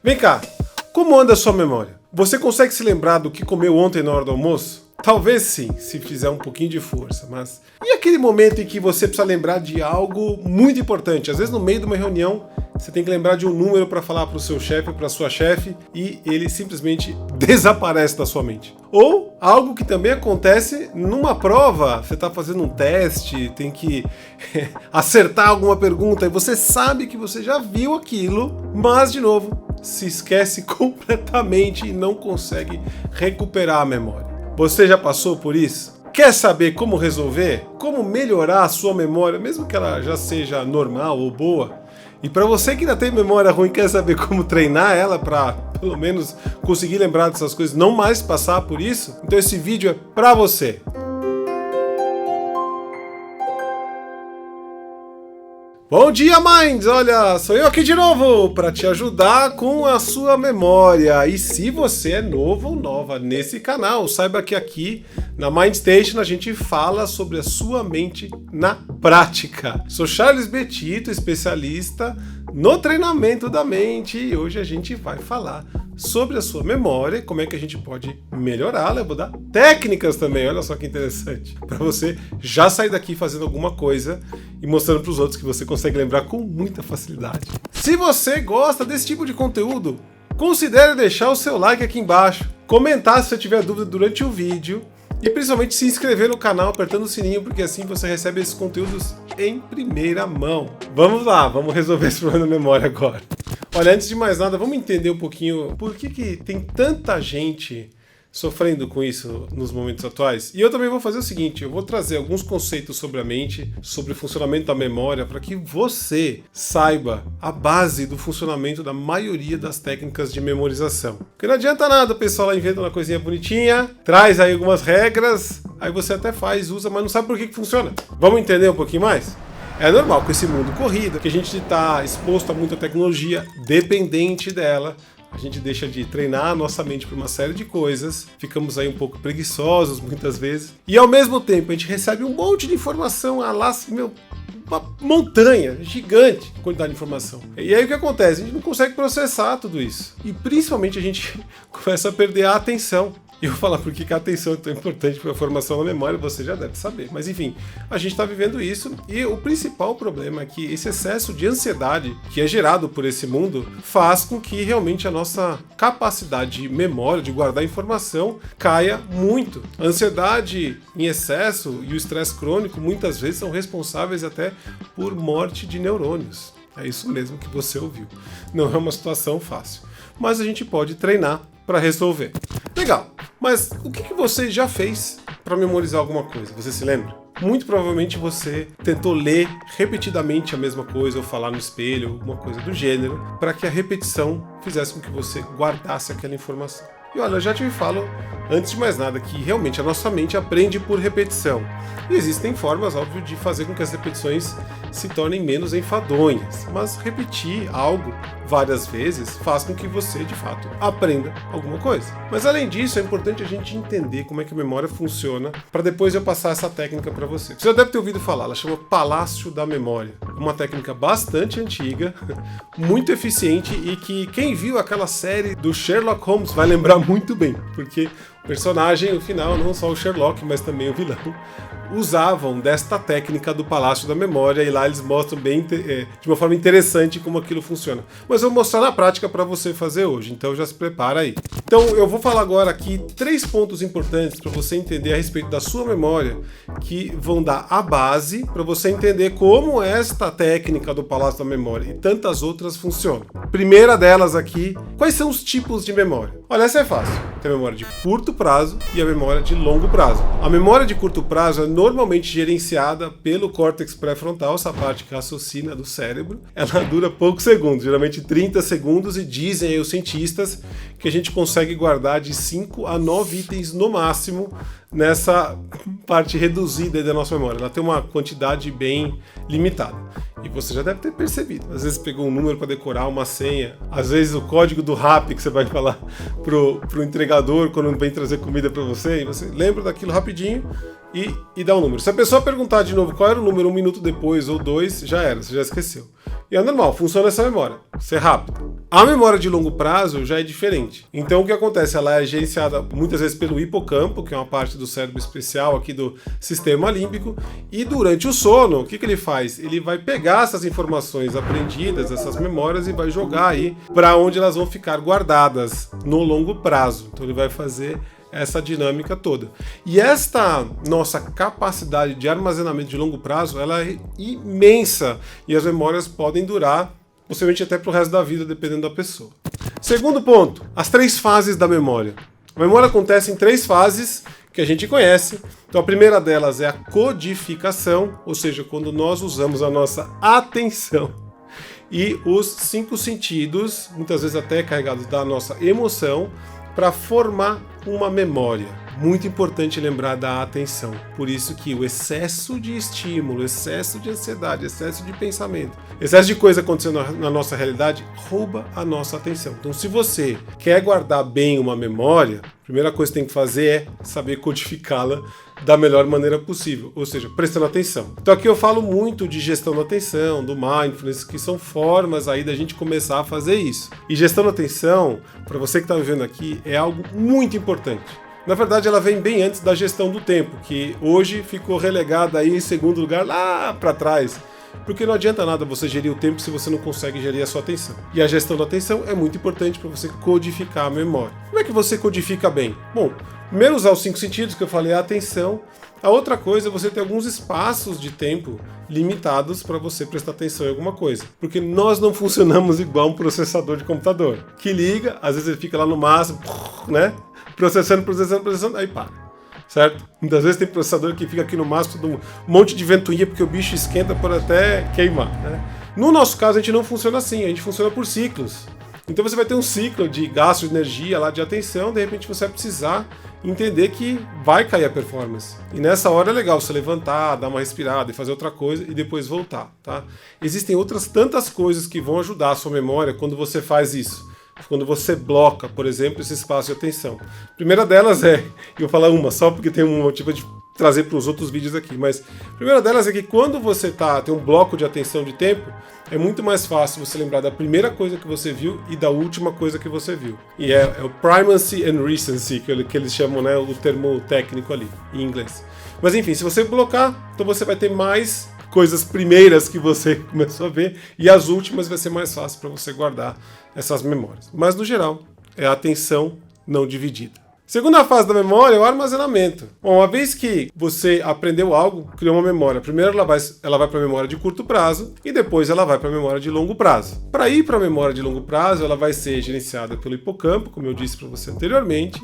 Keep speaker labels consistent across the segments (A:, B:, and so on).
A: Vem cá, como anda a sua memória? Você consegue se lembrar do que comeu ontem na hora do almoço? Talvez sim, se fizer um pouquinho de força, mas... E aquele momento em que você precisa lembrar de algo muito importante? Às vezes no meio de uma reunião, você tem que lembrar de um número para falar para o seu chefe, para a sua chefe, e ele simplesmente desaparece da sua mente. Ou algo que também acontece numa prova, você está fazendo um teste, tem que acertar alguma pergunta, e você sabe que você já viu aquilo, mas de novo, se esquece completamente e não consegue recuperar a memória. Você já passou por isso? Quer saber como resolver? Como melhorar a sua memória, mesmo que ela já seja normal ou boa? E para você que ainda tem memória ruim, quer saber como treinar ela para pelo menos conseguir lembrar dessas coisas, não mais passar por isso? Então esse vídeo é para você. Bom dia, Minds! Olha, sou eu aqui de novo para te ajudar com a sua memória. E se você é novo ou nova nesse canal, saiba que aqui na MindStation a gente fala sobre a sua mente na prática. Sou Charles Betito, especialista no treinamento da mente, e hoje a gente vai falar sobre a sua memória, como é que a gente pode melhorá-la. Eu vou dar técnicas também, olha só que interessante, para você já sair daqui fazendo alguma coisa e mostrando para os outros que você consegue lembrar com muita facilidade. Se você gosta desse tipo de conteúdo, considere deixar o seu like aqui embaixo, comentar se você tiver dúvida durante o vídeo e principalmente se inscrever no canal apertando o sininho, porque assim você recebe esses conteúdos em primeira mão. Vamos lá, vamos resolver esse problema da memória agora. Olha, antes de mais nada, vamos entender um pouquinho por que tem tanta gente sofrendo com isso nos momentos atuais. E eu também vou fazer o seguinte, eu vou trazer alguns conceitos sobre a mente, sobre o funcionamento da memória, para que você saiba a base do funcionamento da maioria das técnicas de memorização. Porque não adianta nada o pessoal lá inventa uma coisinha bonitinha, traz aí algumas regras, aí você até faz, usa, mas não sabe por que funciona. Vamos entender um pouquinho mais? É normal com esse mundo corrido, que a gente está exposto a muita tecnologia, dependente dela, a gente deixa de treinar a nossa mente para uma série de coisas, ficamos aí um pouco preguiçosos muitas vezes, e ao mesmo tempo a gente recebe um monte de informação, uma montanha gigante de quantidade de informação. E aí o que acontece? A gente não consegue processar tudo isso. E principalmente a gente começa a perder a atenção. E eu vou falar por que a atenção é tão importante para a formação da memória, você já deve saber. Mas enfim, a gente está vivendo isso e o principal problema é que esse excesso de ansiedade que é gerado por esse mundo faz com que realmente a nossa capacidade de memória, de guardar informação, caia muito. A ansiedade em excesso e o estresse crônico muitas vezes são responsáveis até por morte de neurônios. É isso mesmo que você ouviu. Não é uma situação fácil, mas a gente pode treinar para resolver. Legal, mas o que você já fez para memorizar alguma coisa? Você se lembra? Muito provavelmente você tentou ler repetidamente a mesma coisa ou falar no espelho, alguma coisa do gênero, para que a repetição fizesse com que você guardasse aquela informação. E olha, eu já te falo, antes de mais nada, que realmente a nossa mente aprende por repetição. E existem formas, óbvio, de fazer com que as repetições se tornem menos enfadonhas. Mas repetir algo várias vezes faz com que você, de fato, aprenda alguma coisa. Mas além disso, é importante a gente entender como é que a memória funciona para depois eu passar essa técnica para você. Você já deve ter ouvido falar, ela chama Palácio da Memória. Uma técnica bastante antiga, muito eficiente e que quem viu aquela série do Sherlock Holmes vai lembrar muito bem, porque o personagem, no final, não só o Sherlock, mas também o vilão, usavam desta técnica do Palácio da Memória e lá eles mostram bem de uma forma interessante como aquilo funciona. Mas eu vou mostrar na prática para você fazer hoje, então já se prepara aí. Então eu vou falar agora aqui 3 pontos importantes para você entender a respeito da sua memória que vão dar a base para você entender como esta técnica do Palácio da Memória e tantas outras funcionam. Primeira delas aqui, quais são os tipos de memória? Olha, essa é fácil. Tem a memória de curto prazo e a memória de longo prazo. A memória de curto prazo é normalmente gerenciada pelo córtex pré-frontal, essa parte que raciocina do cérebro. Ela dura poucos segundos, geralmente 30 segundos, e dizem aí os cientistas que a gente consegue guardar de 5 a 9 itens no máximo nessa parte reduzida da nossa memória. Ela tem uma quantidade bem limitada. E você já deve ter percebido. Às vezes pegou um número para decorar, uma senha. Às vezes o código do Rappi que você vai falar pro entregador quando vem trazer comida para você. E você lembra daquilo rapidinho e dá um número. Se a pessoa perguntar de novo qual era o número 1 minuto depois ou 2, já era, você já esqueceu. E é normal, funciona essa memória, ser rápido. A memória de longo prazo já é diferente. Então o que acontece? Ela é gerenciada muitas vezes pelo hipocampo, que é uma parte do cérebro especial aqui do sistema límbico, e durante o sono, o que ele faz? Ele vai pegar essas informações aprendidas, essas memórias, e vai jogar aí para onde elas vão ficar guardadas no longo prazo. Então ele vai fazer essa dinâmica toda. E esta nossa capacidade de armazenamento de longo prazo, ela é imensa, e as memórias podem durar possivelmente até para o resto da vida, dependendo da pessoa. Segundo ponto, as 3 fases da memória. A memória acontece em 3 fases que a gente conhece. Então a primeira delas é a codificação, ou seja, quando nós usamos a nossa atenção e os 5 sentidos, muitas vezes até carregados da nossa emoção, para formar uma memória. Muito importante lembrar da atenção. Por isso que o excesso de estímulo, excesso de ansiedade, excesso de pensamento, excesso de coisa acontecendo na nossa realidade rouba a nossa atenção. Então, se você quer guardar bem uma memória, a primeira coisa que tem que fazer é saber codificá-la da melhor maneira possível, ou seja, prestando atenção. Então aqui eu falo muito de gestão da atenção, do mindfulness, que são formas aí da gente começar a fazer isso. E gestão da atenção, para você que está me vendo aqui, é algo muito importante. Na verdade, ela vem bem antes da gestão do tempo, que hoje ficou relegada aí em segundo lugar lá para trás. Porque não adianta nada você gerir o tempo se você não consegue gerir a sua atenção. E a gestão da atenção é muito importante para você codificar a memória. Como é que você codifica bem? Bom, primeiro usar os 5 sentidos que eu falei, a atenção. A outra coisa é você ter alguns espaços de tempo limitados para você prestar atenção em alguma coisa. Porque nós não funcionamos igual um processador de computador. Que liga, às vezes ele fica lá no máximo, né? Processando, aí para. Certo? Muitas vezes tem processador que fica aqui no máximo de um monte de ventoinha porque o bicho esquenta por até queimar, né? No nosso caso, a gente não funciona assim, a gente funciona por ciclos. Então você vai ter um ciclo de gasto de energia lá, de atenção, de repente você vai precisar entender que vai cair a performance. E nessa hora é legal você levantar, dar uma respirada e fazer outra coisa e depois voltar, tá? Existem outras tantas coisas que vão ajudar a sua memória quando você faz isso. Quando você bloca, por exemplo, esse espaço de atenção. A primeira delas eu vou falar uma só porque tem um motivo de trazer para os outros vídeos aqui, mas a primeira delas é que quando você tem um bloco de atenção de tempo, é muito mais fácil você lembrar da primeira coisa que você viu e da última coisa que você viu. E é o primacy and recency, que eles chamam, né, o termo técnico ali, em inglês. Mas enfim, se você blocar, então você vai ter mais coisas primeiras que você começou a ver e as últimas vai ser mais fácil para você guardar essas memórias. Mas no geral, é a atenção não dividida. Segunda fase da memória é o armazenamento. Bom, uma vez que você aprendeu algo, criou uma memória, primeiro ela vai para a memória de curto prazo e depois ela vai para a memória de longo prazo. Para ir para a memória de longo prazo, ela vai ser gerenciada pelo hipocampo, como eu disse para você anteriormente,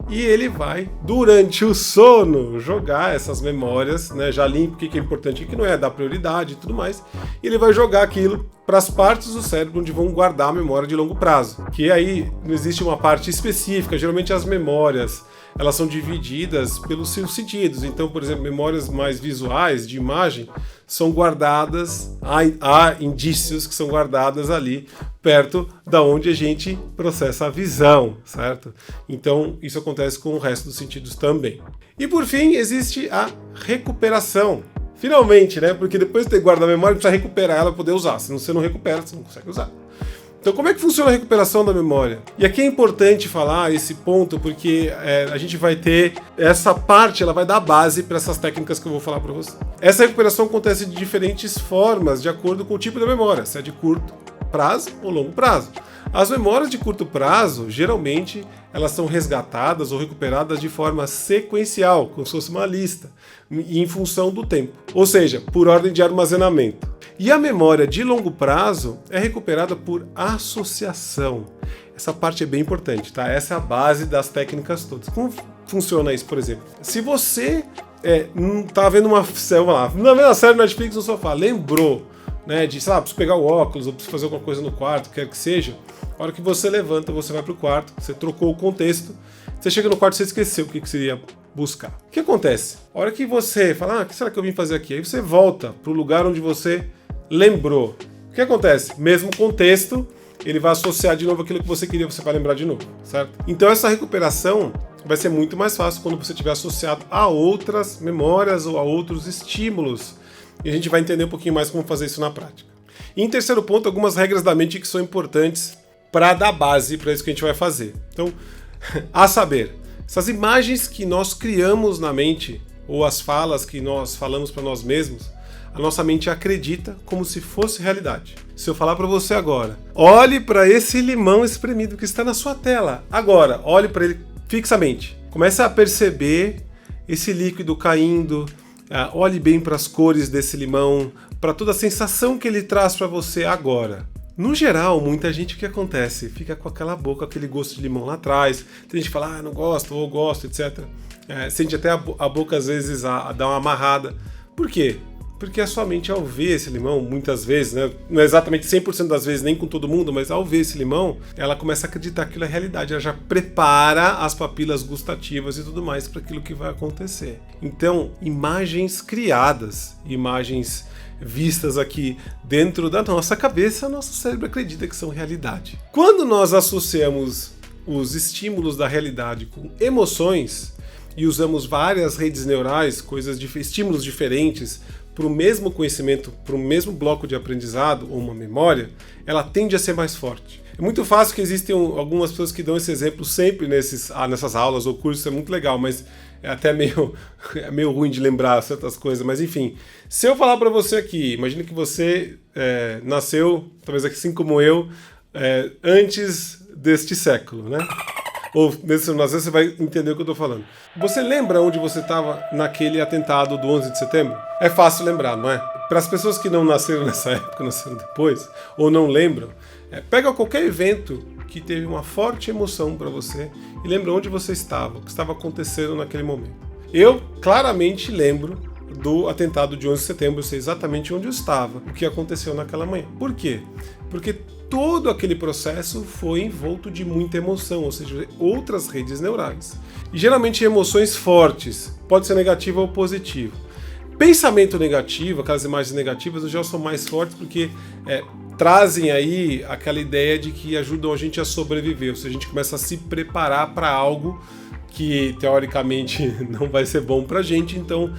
A: e ele vai, durante o sono, jogar essas memórias, né, já limpo o que é importante e o que não é, dar prioridade e tudo mais, e ele vai jogar aquilo para as partes do cérebro onde vão guardar a memória de longo prazo, que aí não existe uma parte específica, geralmente as memórias, elas são divididas pelos seus sentidos, então, por exemplo, memórias mais visuais, de imagem, são guardadas, há indícios que são guardadas ali, perto da onde a gente processa a visão, certo? Então, isso acontece com o resto dos sentidos também. E por fim, existe a recuperação. Finalmente, né? Porque depois de ter guardado a memória, precisa recuperar ela para poder usar. Se você não recupera, você não consegue usar. Então, como é que funciona a recuperação da memória? E aqui é importante falar esse ponto, porque a gente vai ter essa parte, ela vai dar base para essas técnicas que eu vou falar para você. Essa recuperação acontece de diferentes formas, de acordo com o tipo da memória, se é de curto prazo ou longo prazo. As memórias de curto prazo, geralmente, elas são resgatadas ou recuperadas de forma sequencial, como se fosse uma lista, em função do tempo, ou seja, por ordem de armazenamento. E a memória de longo prazo é recuperada por associação. Essa parte é bem importante, tá? Essa é a base das técnicas todas. Como funciona isso, por exemplo? Se você não tá vendo uma série Netflix no sofá, lembrou, né, de, sei lá, preciso pegar o óculos, ou preciso fazer alguma coisa no quarto, quer que seja, a hora que você levanta, você vai pro quarto, você trocou o contexto, você chega no quarto e você esqueceu o que você iria buscar. O que acontece? A hora que você fala, o que será que eu vim fazer aqui? Aí você volta pro lugar onde você lembrou. O que acontece? Mesmo contexto, ele vai associar de novo aquilo que você queria, você vai lembrar de novo, certo? Então essa recuperação, vai ser muito mais fácil quando você estiver associado a outras memórias ou a outros estímulos. E a gente vai entender um pouquinho mais como fazer isso na prática. E em terceiro ponto, algumas regras da mente que são importantes para dar base para isso que a gente vai fazer. Então, a saber, essas imagens que nós criamos na mente, ou as falas que nós falamos para nós mesmos, a nossa mente acredita como se fosse realidade. Se eu falar para você agora, olhe para esse limão espremido que está na sua tela. Agora, olhe para ele fixamente. Comece a perceber esse líquido caindo. Olhe bem para as cores desse limão, para toda a sensação que ele traz para você agora. No geral, muita gente, o que acontece? Fica com aquela boca, aquele gosto de limão lá atrás. Tem gente que fala, não gosto, ou gosto, etc. Sente até a boca, às vezes, a dar uma amarrada. Por quê? Porque a sua mente, ao ver esse limão, muitas vezes, né, não é exatamente 100% das vezes, nem com todo mundo, mas ao ver esse limão, ela começa a acreditar que aquilo é realidade, ela já prepara as papilas gustativas e tudo mais para aquilo que vai acontecer. Então, imagens criadas, imagens vistas aqui dentro da nossa cabeça, nosso cérebro acredita que são realidade. Quando nós associamos os estímulos da realidade com emoções e usamos várias redes neurais, estímulos diferentes, para o mesmo conhecimento, para o mesmo bloco de aprendizado ou uma memória, ela tende a ser mais forte. É muito fácil que existem algumas pessoas que dão esse exemplo sempre nessas aulas ou cursos, é muito legal, mas é até meio ruim de lembrar certas coisas. Mas enfim, se eu falar para você aqui, imagine que você nasceu, talvez assim como eu, antes deste século, né? Ou nesse nascer você vai entender o que eu estou falando. Você lembra onde você estava naquele atentado do 11 de setembro? É fácil lembrar, não é? Para as pessoas que não nasceram nessa época, nasceram depois, ou não lembram, pega qualquer evento que teve uma forte emoção para você e lembra onde você estava, o que estava acontecendo naquele momento. Eu claramente lembro do atentado de 11 de setembro, eu sei exatamente onde eu estava, o que aconteceu naquela manhã. Por quê? Porque todo aquele processo foi envolto de muita emoção, ou seja, outras redes neurais. E geralmente emoções fortes, pode ser negativa ou positiva. Pensamento negativo, aquelas imagens negativas, já são mais fortes porque trazem aí aquela ideia de que ajudam a gente a sobreviver, ou seja, a gente começa a se preparar para algo que teoricamente não vai ser bom pra gente, então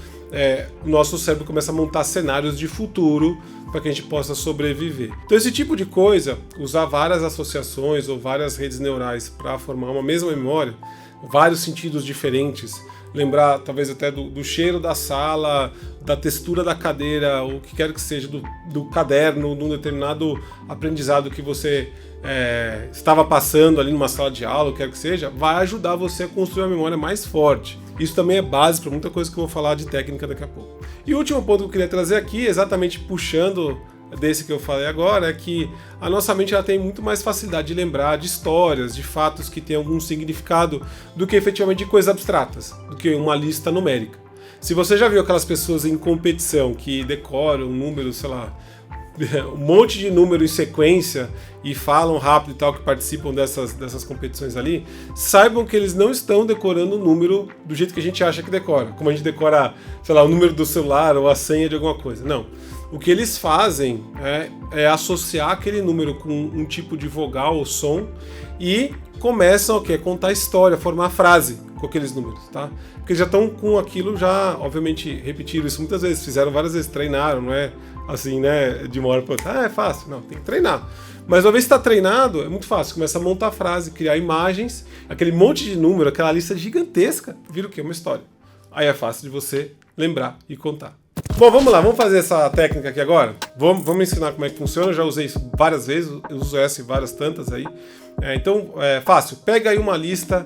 A: o nosso cérebro começa a montar cenários de futuro para que a gente possa sobreviver. Então esse tipo de coisa, usar várias associações ou várias redes neurais para formar uma mesma memória, vários sentidos diferentes, lembrar talvez até do cheiro da sala, da textura da cadeira, ou o que quer que seja, do caderno, de um determinado aprendizado que você estava passando ali numa sala de aula, o que quer que seja, vai ajudar você a construir uma memória mais forte. Isso também é básico para muita coisa que eu vou falar de técnica daqui a pouco. E o último ponto que eu queria trazer aqui, exatamente puxando desse que eu falei agora, é que a nossa mente ela tem muito mais facilidade de lembrar de histórias, de fatos que têm algum significado, do que efetivamente de coisas abstratas, do que uma lista numérica. Se você já viu aquelas pessoas em competição que decoram um número, sei lá, um monte de número em sequência e falam rápido e tal, que participam dessas competições ali, saibam que eles não estão decorando o número do jeito que a gente acha que decora, como a gente decora, sei lá, o número do celular ou a senha de alguma coisa. Não. O que eles fazem é associar aquele número com um tipo de vogal ou som e começam a contar história, formar frase com aqueles números, tá? Porque já estão com aquilo, já obviamente repetiram isso muitas vezes, fizeram várias vezes, treinaram, não é assim, né, de uma hora para outra, é fácil, não, tem que treinar. Mas uma vez que está treinado, é muito fácil, começa a montar frase, criar imagens, aquele monte de número, aquela lista gigantesca, vira o quê? Uma história. Aí é fácil de você lembrar e contar. Bom, vamos lá, vamos fazer essa técnica aqui agora? Vamos ensinar como é que funciona, eu já usei isso várias vezes, eu uso essa e várias tantas aí. Então, é fácil, pega aí uma lista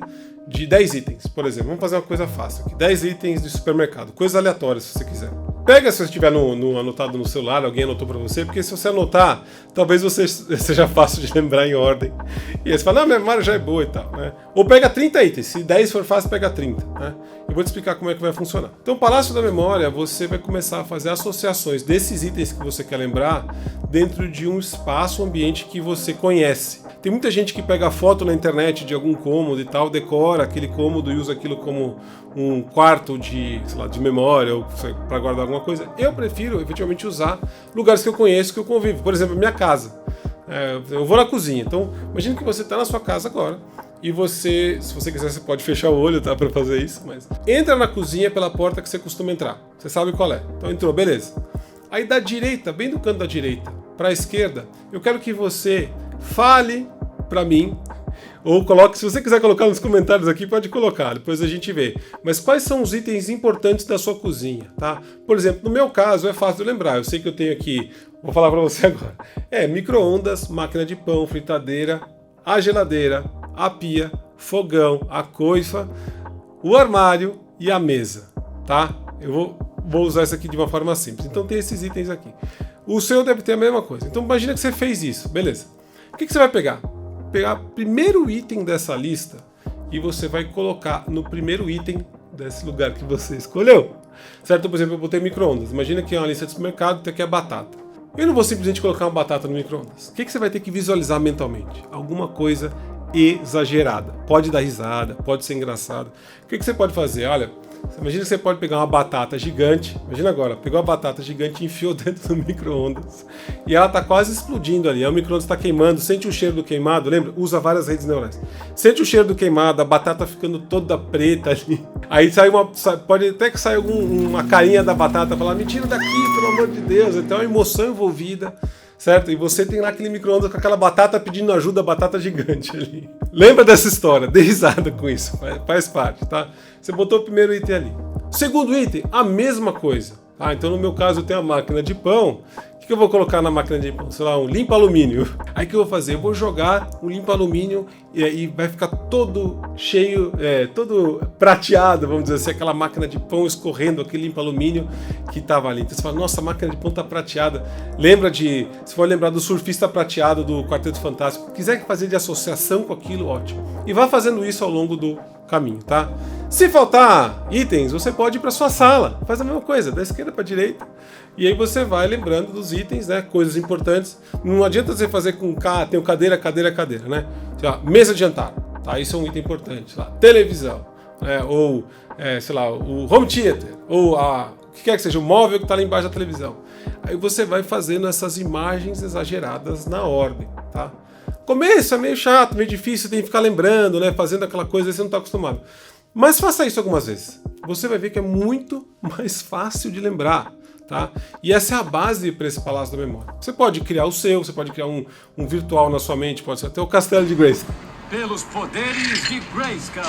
A: de 10 itens, por exemplo, vamos fazer uma coisa fácil aqui, 10 itens de supermercado, coisas aleatórias se você quiser. Pega se você estiver anotado no celular, alguém anotou para você, porque se você anotar, talvez você seja fácil de lembrar em ordem. E aí você fala, não, minha memória já é boa e tal, né? Ou pega 30 itens, se 10 for fácil, pega 30, né? Eu vou te explicar como é que vai funcionar. Então, o Palácio da Memória, você vai começar a fazer associações desses itens que você quer lembrar dentro de um espaço, um ambiente que você conhece. Tem muita gente que pega foto na internet de algum cômodo e tal, decora aquele cômodo e usa aquilo como um quarto de, sei lá, de memória ou para guardar alguma coisa. Eu prefiro efetivamente usar lugares que eu conheço, que eu convivo. Por exemplo, minha casa. Eu vou na cozinha. Então, imagine que você está na sua casa agora e você, se você quiser, você pode fechar o olho, tá, para fazer isso, mas entra na cozinha pela porta que você costuma entrar. Você sabe qual é. Então entrou, beleza. Aí da direita, bem do canto da direita, para a esquerda, eu quero que você fale para mim, ou coloque, se você quiser colocar nos comentários aqui, pode colocar, depois a gente vê. Mas quais são os itens importantes da sua cozinha, tá? Por exemplo, no meu caso é fácil de lembrar, eu sei que eu tenho aqui, vou falar para você agora, micro-ondas, máquina de pão, fritadeira, a geladeira, a pia, fogão, a coifa, o armário e a mesa, tá? Eu vou usar isso aqui de uma forma simples. Então tem esses itens aqui. O seu deve ter a mesma coisa. Então imagina que você fez isso, beleza. O que você vai pegar? Pegar o primeiro item dessa lista e você vai colocar no primeiro item desse lugar que você escolheu. Certo? Por exemplo, eu botei micro-ondas. Imagina que é uma lista de supermercado e tem aqui a batata. Eu não vou simplesmente colocar uma batata no micro-ondas. O que você vai ter que visualizar mentalmente? Alguma coisa exagerada. Pode dar risada, pode ser engraçado. O que você pode fazer? Olha, imagina que você pode pegar uma batata gigante. Imagina agora, pegou a batata gigante e enfiou dentro do micro-ondas. E ela está quase explodindo ali. O micro-ondas está queimando, sente o cheiro do queimado, lembra? Usa várias redes neurais. Sente o cheiro do queimado, a batata ficando toda preta ali. Aí pode até que saia uma carinha da batata falar, me tira daqui, pelo amor de Deus. Então é uma emoção envolvida. Certo? E você tem lá aquele micro-ondas com aquela batata pedindo ajuda, a batata gigante ali. Lembra dessa história, dê risada com isso, faz parte, tá? Você botou o primeiro item ali. Segundo item, a mesma coisa. Ah, então no meu caso eu tenho a máquina de pão. O que eu vou colocar na máquina de pão? Sei lá, um limpa-alumínio. Aí o que eu vou fazer? Eu vou jogar um limpa-alumínio e vai ficar todo cheio, todo prateado, vamos dizer assim, aquela máquina de pão escorrendo, aquele limpa-alumínio que estava ali. Então você fala, nossa, a máquina de pão tá prateada. Se for lembrar do surfista prateado do Quarteto Fantástico, quiser fazer de associação com aquilo, ótimo. E vá fazendo isso ao longo do caminho, tá? Se faltar itens, você pode ir para sua sala, faz a mesma coisa, da esquerda para a direita, e aí você vai lembrando dos itens, né, coisas importantes. Não adianta você fazer com tem o cadeira, né? Sei lá, mesa de jantar, tá? Isso é um item importante, sei lá, televisão, ou sei lá, o home theater, ou o que quer que seja, o móvel que está lá embaixo da televisão. Aí você vai fazendo essas imagens exageradas na ordem, tá? Começo é meio chato, meio difícil, tem que ficar lembrando, né? Fazendo aquela coisa que você não está acostumado. Mas faça isso algumas vezes. Você vai ver que é muito mais fácil de lembrar, tá? E essa é a base para esse palácio da memória. Você pode criar o seu, você pode criar um virtual na sua mente, pode ser até o Castelo de Grayskull.
B: Pelos poderes de Grayskull.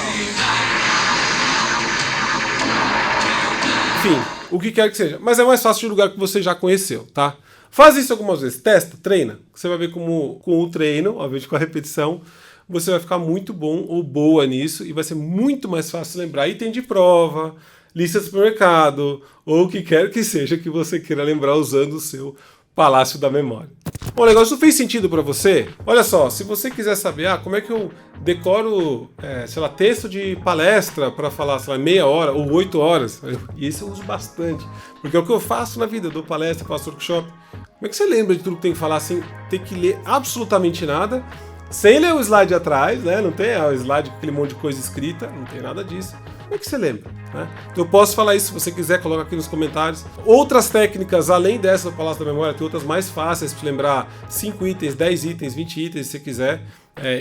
A: Enfim, o que quer que seja. Mas é mais fácil de um lugar que você já conheceu, tá? Faz isso algumas vezes, testa, treina. Você vai ver como com o treino, obviamente com a repetição, você vai ficar muito bom ou boa nisso e vai ser muito mais fácil lembrar item de prova, lista de supermercado ou o que quer que seja que você queira lembrar usando o seu palácio da memória. Bom, legal, isso fez sentido para você? Olha só, se você quiser saber como é que eu decoro, sei lá, texto de palestra para falar, sei lá, meia hora ou 8 horas, isso eu uso bastante, porque é o que eu faço na vida, eu dou palestra, faço workshop. Como é que você lembra de tudo que tem que falar sem ter que ler absolutamente nada, sem ler o slide atrás, né? Não tem o slide com aquele monte de coisa escrita, não tem nada disso. Como é que você lembra? Né? Então eu posso falar isso, se você quiser, coloca aqui nos comentários. Outras técnicas, além dessa do Palácio da Memória, tem outras mais fáceis de lembrar, 5 itens, 10 itens, 20 itens, se você quiser.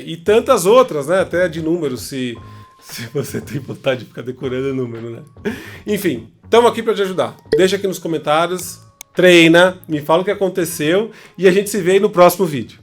A: E tantas outras, né? Até de números, se você tem vontade de ficar decorando número, né? Enfim, estamos aqui para te ajudar. Deixa aqui nos comentários, treina, me fala o que aconteceu e a gente se vê no próximo vídeo.